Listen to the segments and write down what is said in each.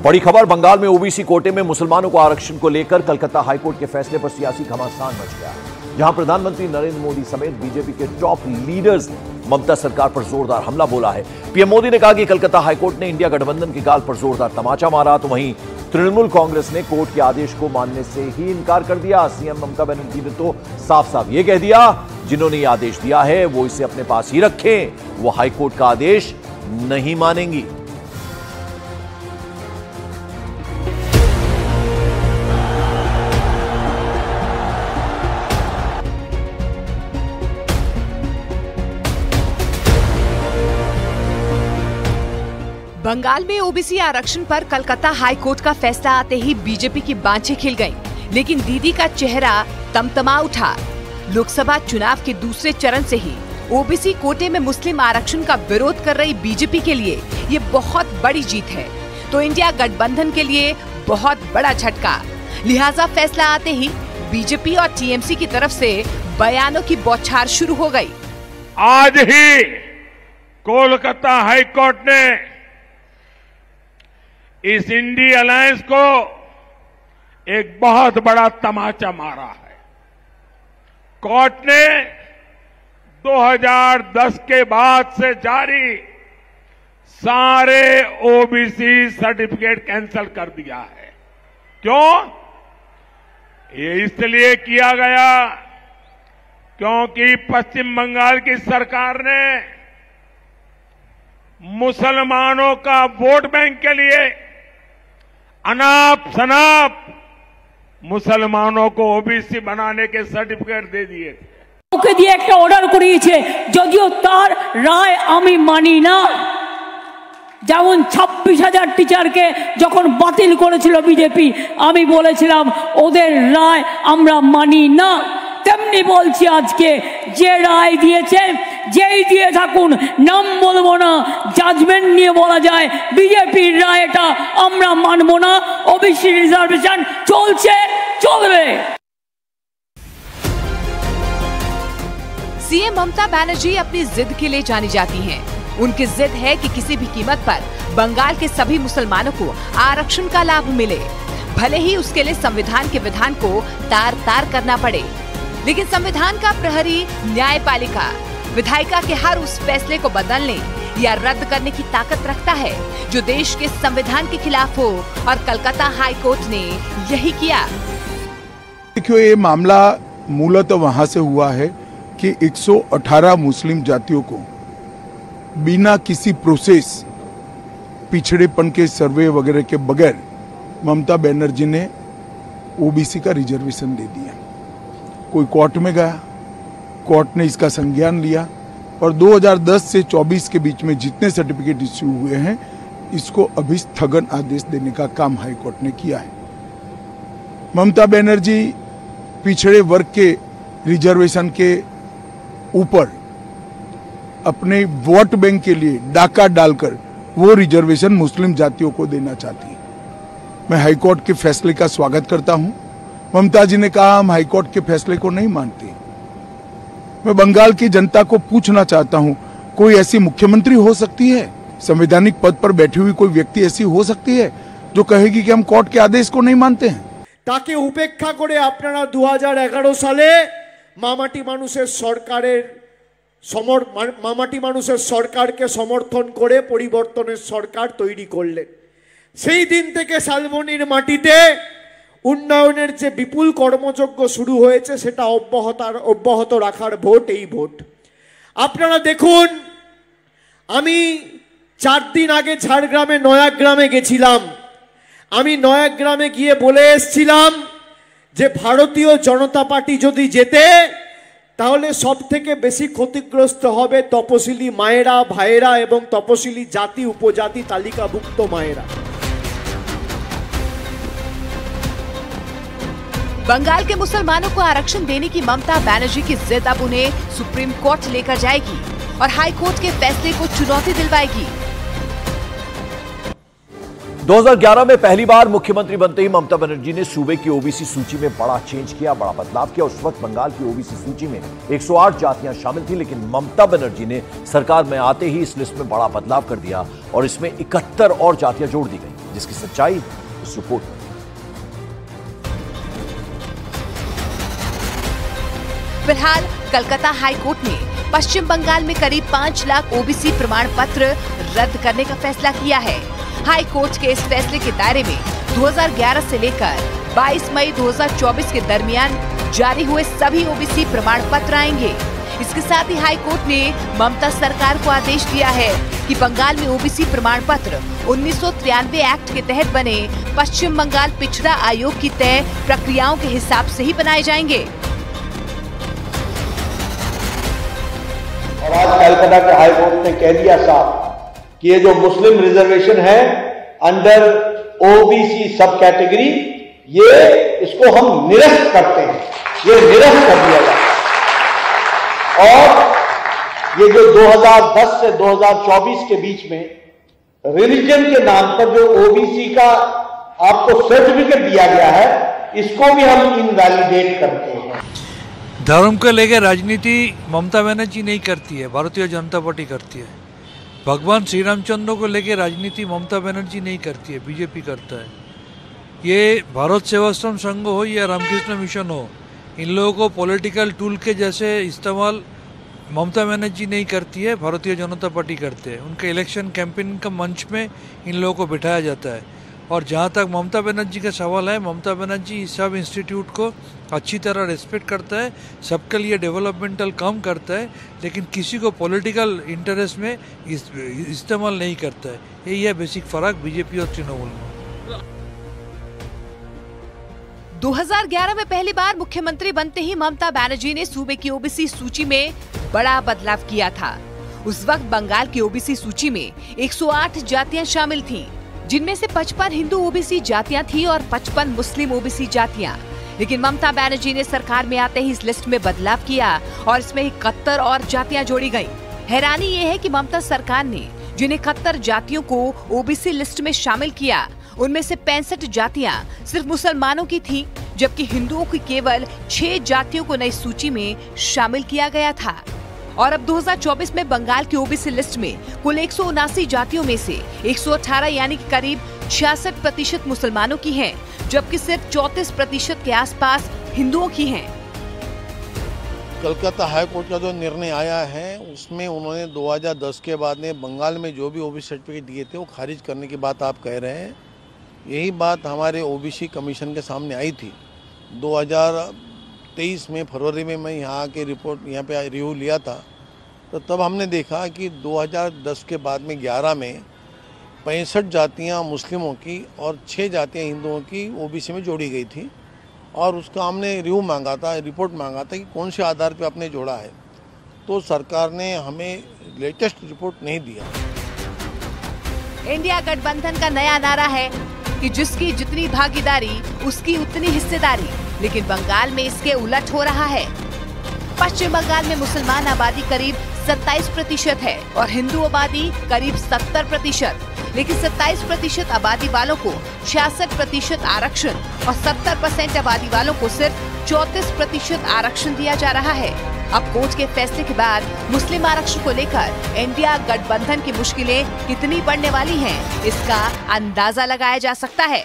बड़ी खबर, बंगाल में ओबीसी कोटे में मुसलमानों को आरक्षण को लेकर कलकत्ता हाईकोर्ट के फैसले पर सियासी घमासान मच गया। जहां प्रधानमंत्री नरेंद्र मोदी समेत बीजेपी के टॉप लीडर्स ममता सरकार पर जोरदार हमला बोला है। पीएम मोदी ने कहा कि कलकत्ता हाईकोर्ट ने इंडिया गठबंधन के गाल पर जोरदार तमाचा मारा, तो वहीं तृणमूल कांग्रेस ने कोर्ट के आदेश को मानने से ही इनकार कर दिया। सीएम ममता बनर्जी ने तो साफ साफ ये कह दिया, जिन्होंने ये आदेश दिया है वो इसे अपने पास ही रखें, वो हाईकोर्ट का आदेश नहीं मानेंगी। बंगाल में ओबीसी आरक्षण पर कलकत्ता हाई कोर्ट का फैसला आते ही बीजेपी की बांछें खिल गईं, लेकिन दीदी का चेहरा तमतमा उठा। लोकसभा चुनाव के दूसरे चरण से ही ओबीसी कोटे में मुस्लिम आरक्षण का विरोध कर रही बीजेपी के लिए ये बहुत बड़ी जीत है, तो इंडिया गठबंधन के लिए बहुत बड़ा झटका। लिहाजा फैसला आते ही बीजेपी और टीएमसी की तरफ से बयानों की बौछार शुरू हो गई। आज ही कोलकाता हाई कोर्ट ने इस इंडी अलायंस को एक बहुत बड़ा तमाचा मारा है। कोर्ट ने 2010 के बाद से जारी सारे ओबीसी सर्टिफिकेट कैंसिल कर दिया है। क्यों? ये इसलिए किया गया क्योंकि पश्चिम बंगाल की सरकार ने मुसलमानों का वोट बैंक के लिए अनाप शनाप मुसलमानों को ओबीसी बनाने के सर्टिफिकेट दे दिए थे। ওকে দিয়ে একটা অর্ডার করিয়েছে, যদিও তার রায় আমি মানি না। যেমন 26,000 টিচারকে যখন বাতিল করেছিল বিজেপি, আমি বলেছিলাম ওদের রায় আমরা মানি না। তেমনি বলছি আজকে যে রায় দিয়েছে, যেই দিয়ে থাকুন, নাম বলবো না, জাজমেন্ট নিয়ে বলা যায় বিজেপির রায়টা আমরা মানবো না। ওবিসি রিজার্ভেশন চলছে, চলবে। सीएम ममता बनर्जी अपनी जिद के लिए जानी जाती हैं। उनकी जिद है कि किसी भी कीमत पर बंगाल के सभी मुसलमानों को आरक्षण का लाभ मिले, भले ही उसके लिए संविधान के विधान को तार तार करना पड़े। लेकिन संविधान का प्रहरी न्यायपालिका विधायिका के हर उस फैसले को बदलने या रद्द करने की ताकत रखता है जो देश के संविधान के खिलाफ हो, और कलकत्ता हाई कोर्ट ने यही किया। देखिए, ये मामला मूलतः वहां से हुआ है कि 118 मुस्लिम जातियों को बिना किसी प्रोसेस, पिछड़ेपन के सर्वे वगैरह के बगैर ममता बनर्जी ने ओबीसी का रिजर्वेशन दे दिया। कोई कोर्ट में गया, कोर्ट ने इसका संज्ञान लिया और 2010 से 24 के बीच में जितने सर्टिफिकेट इश्यू हुए हैं, इसको अभी स्थगन आदेश देने का काम हाई कोर्ट ने किया है। ममता बनर्जी पिछड़े वर्ग के रिजर्वेशन के ऊपर अपने वोट बैंक के लिए डाका डालकर वो रिजर्वेशन मुस्लिम जातियों को देना चाहती है। मैं हाईकोर्ट के फैसले का स्वागत करता हूं। ममता जी ने कहा हम हाईकोर्ट के फैसले को नहीं मानते। मैं बंगाल की जनता को पूछना चाहता हूं, कोई ऐसी मुख्यमंत्री हो सकती है, संवैधानिक पद पर बैठी हुई कोई व्यक्ति ऐसी हो सकती है जो कहेगी कि हम कोर्ट के आदेश को नहीं मानते हैं? তাকে উপেক্ষা করে আপনারা 2011 সালে মামাটি মানুষের সরকারকে সমর্থন করে পরিবর্তনের সরকার তৈরি করলেন। সেই দিন থেকে শালবনির মাটিতে উন্নয়নের যে বিপুল কর্মযজ্ঞ শুরু হয়েছে সেটা অব্যাহত রাখার ভোট এই ভোট। আপনারা দেখুন, আমি 4 দিন আগে ঝাড়গ্রামে নয়াগ্রামে গেছিলাম। আমি নয়াগ্রামে গিয়ে বলে এসেছিলাম যে ভারতীয় জনতা পার্টি যদি জেতে তাহলে সবথেকে বেশি ক্ষতিগ্রস্ত হবে তপশিলি মায়েরা, ভাইয়েরা এবং তপশিলি জাতি উপজাতি তালিকাভুক্ত মায়েরা। बंगाल के मुसलमानों को आरक्षण देने की ममता बनर्जी की जिद अब उन्हें सुप्रीम कोर्ट लेकर जाएगी और हाई कोर्ट के फैसले को चुनौती दिलवाएगी। 2011 में पहली बार मुख्यमंत्री बनते ही ममता बनर्जी ने सूबे की ओबीसी सूची में बड़ा चेंज किया, बड़ा बदलाव किया। उस वक्त बंगाल की ओबीसी सूची में 108 जातियां शामिल थी, लेकिन ममता बनर्जी ने सरकार में आते ही इस लिस्ट में बड़ा बदलाव कर दिया और इसमें 71 और जातियां जोड़ दी गई। जिसकी सच्चाई इस रिपोर्ट में। फिलहाल कलकत्ता हाई कोर्ट ने पश्चिम बंगाल में करीब 5 लाख ओबीसी प्रमाण पत्र रद्द करने का फैसला किया है। हाई कोर्ट के इस फैसले के दायरे में 2011 से लेकर 22 मई 2024 के दरमियान जारी हुए सभी ओबीसी प्रमाण पत्र आएंगे। इसके साथ ही हाई कोर्ट ने ममता सरकार को आदेश दिया है कि बंगाल में ओबीसी प्रमाण पत्र 1993 एक्ट के तहत बने पश्चिम बंगाल पिछड़ा आयोग की तय प्रक्रियाओं के हिसाब से ही बनाए जाएंगे। और आज कलकत्ता के हाई कोर्ट ने कह दिया साफ कि ये जो मुस्लिम रिजर्वेशन है अंडर ओबीसी सब कैटेगरी, ये इसको हम निरस्त करते हैं, ये निरस्त कर दिया जाता है। और ये जो 2010 से 2024 के बीच में रिलीजन के नाम पर जो ओबीसी का आपको सर्टिफिकेट दिया गया है, इसको भी हम इनवैलिडेट करते हैं। धर्म को लेकर राजनीति ममता बनर्जी नहीं करती है, भारतीय जनता पार्टी करती है। भगवान श्री रामचंद्र को लेकर राजनीति ममता बनर्जी नहीं करती है, बीजेपी करता है। ये भारत सेवाश्रम संघ हो या रामकृष्ण मिशन हो, इन लोगों को पॉलिटिकल टूल के जैसे इस्तेमाल ममता बनर्जी नहीं करती है, भारतीय जनता पार्टी करते हैं। उनके इलेक्शन कैंपेन का मंच में इन लोगों को बिठाया जाता है। और जहाँ तक ममता बनर्जी का सवाल है, ममता बनर्जी इस सब इंस्टीट्यूट को अच्छी तरह रिस्पेक्ट करता है, सबके लिए डेवलपमेंटल काम करता है, लेकिन किसी को पॉलिटिकल इंटरेस्ट में इस्तेमाल नहीं करता है। यही है बेसिक फर्क बीजेपी और तृणमूल में। 2011 में पहली बार मुख्यमंत्री बनते ही ममता बनर्जी ने सूबे की ओबीसी सूची में बड़ा बदलाव किया था। उस वक्त बंगाल की ओबीसी सूची में 108 जातियां शामिल थीं, जिनमें से 55 हिंदू ओबीसी जातियां थी और 55 मुस्लिम ओबीसी जातियां। लेकिन ममता बनर्जी ने सरकार में आते ही इस लिस्ट में बदलाव किया और इसमें 71 और जातियां जोड़ी गयी। हैरानी ये है कि ममता सरकार ने जिन 71 जातियों को ओबीसी लिस्ट में शामिल किया, उनमें से 65 जातियां सिर्फ मुसलमानों की थी, जबकि हिंदुओं की केवल 6 जातियों को नई सूची में शामिल किया गया था। और अब 2024 में बंगाल की ओबीसी लिस्ट में कुल 179 जातियों में से 118 यानी कि करीब 66% मुसलमानों की हैं, जबकि सिर्फ 34% के आसपास हिंदुओं की हैं। कलकत्ता हाई कोर्ट का जो निर्णय आया है, उसमें उन्होंने 2010 के बाद में बंगाल में जो भी ओबीसी सर्टिफिकेट दिए थे वो खारिज करने की बात आप कह रहे हैं। यही बात हमारे ओबीसी कमीशन के सामने आई थी 2023 में, फरवरी में। मैं यहाँ के रिपोर्ट यहाँ पे रिव्यू लिया था, तो तब हमने देखा कि 2010 के बाद में 11 में 65 जातियाँ मुस्लिमों की और 6 जातियाँ हिंदुओं की ओबीसी में जोड़ी गई थी। और उसका हमने रिव्यू मांगा था, रिपोर्ट मांगा था कि कौन से आधार पे आपने जोड़ा है, तो सरकार ने हमें लेटेस्ट रिपोर्ट नहीं दिया। इंडिया गठबंधन का नया नारा है कि जिसकी जितनी भागीदारी उसकी उतनी हिस्सेदारी, लेकिन बंगाल में इसके उलट हो रहा है। पश्चिम बंगाल में मुसलमान आबादी करीब 27% है और हिंदू आबादी करीब 70%, लेकिन 27% आबादी वालों को 66% आरक्षण और 70% आबादी वालों को सिर्फ 34% आरक्षण दिया जा रहा है। अब कोर्ट के फैसले के बाद मुस्लिम आरक्षण को लेकर इंडिया गठबंधन की मुश्किलें कितनी बढ़ने वाली हैं, इसका अंदाजा लगाया जा सकता है।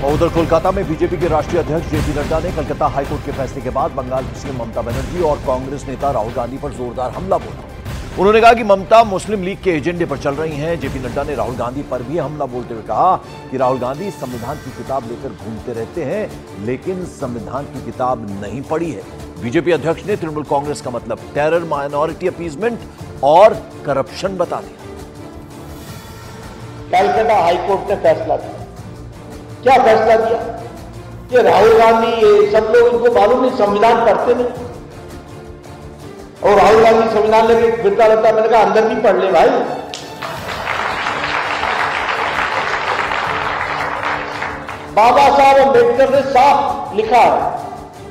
उधर कोलकाता में बीजेपी के राष्ट्रीय अध्यक्ष जेपी नड्डा ने कलकत्ता हाईकोर्ट के फैसले के बाद बंगाल की सीएम ममता बनर्जी और कांग्रेस नेता राहुल गांधी पर जोरदार हमला बोला। उन्होंने कहा कि ममता मुस्लिम लीग के एजेंडे पर चल रही हैं। जेपी नड्डा ने राहुल गांधी पर भी हमला बोलते हुए कहा कि राहुल गांधी संविधान की किताब लेकर घूमते रहते हैं, लेकिन संविधान की किताब नहीं पढ़ी है। बीजेपी अध्यक्ष ने तृणमूल कांग्रेस का मतलब टेरर, माइनॉरिटी अपीजमेंट और करप्शन बता दिया। कलकत्ता हाईकोर्ट ने फैसला दिया, क्या फैसला दिया? ये राहुल गांधी, ये सब लोग, इनको मालूम नहीं, संविधान पढ़ते नहीं। और राहुल गांधी संविधान लेके फिरता रहता। मैंने कहा अंदर भी पढ़ ले भाई। बाबा साहब अम्बेडकर ने साफ लिखा है,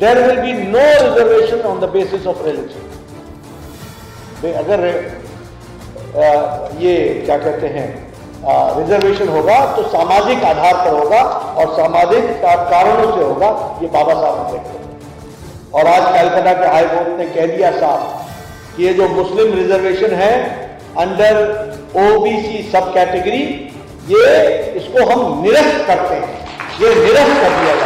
there will be no reservation on the basis of religion. अगर ये क्या कहते हैं रिजर्वेशन होगा तो सामाजिक आधार पर होगा और सामाजिक कारणों से होगा। ये बाबा साहब अम्बेडकर। और आज कलकत्ता के हाई कोर्ट ने कह दिया साफ कि ये जो मुस्लिम रिजर्वेशन है अंडर ओबीसी सब कैटेगरी, ये इसको हम निरस्त करते हैं, ये निरस्त कर दिया जाए।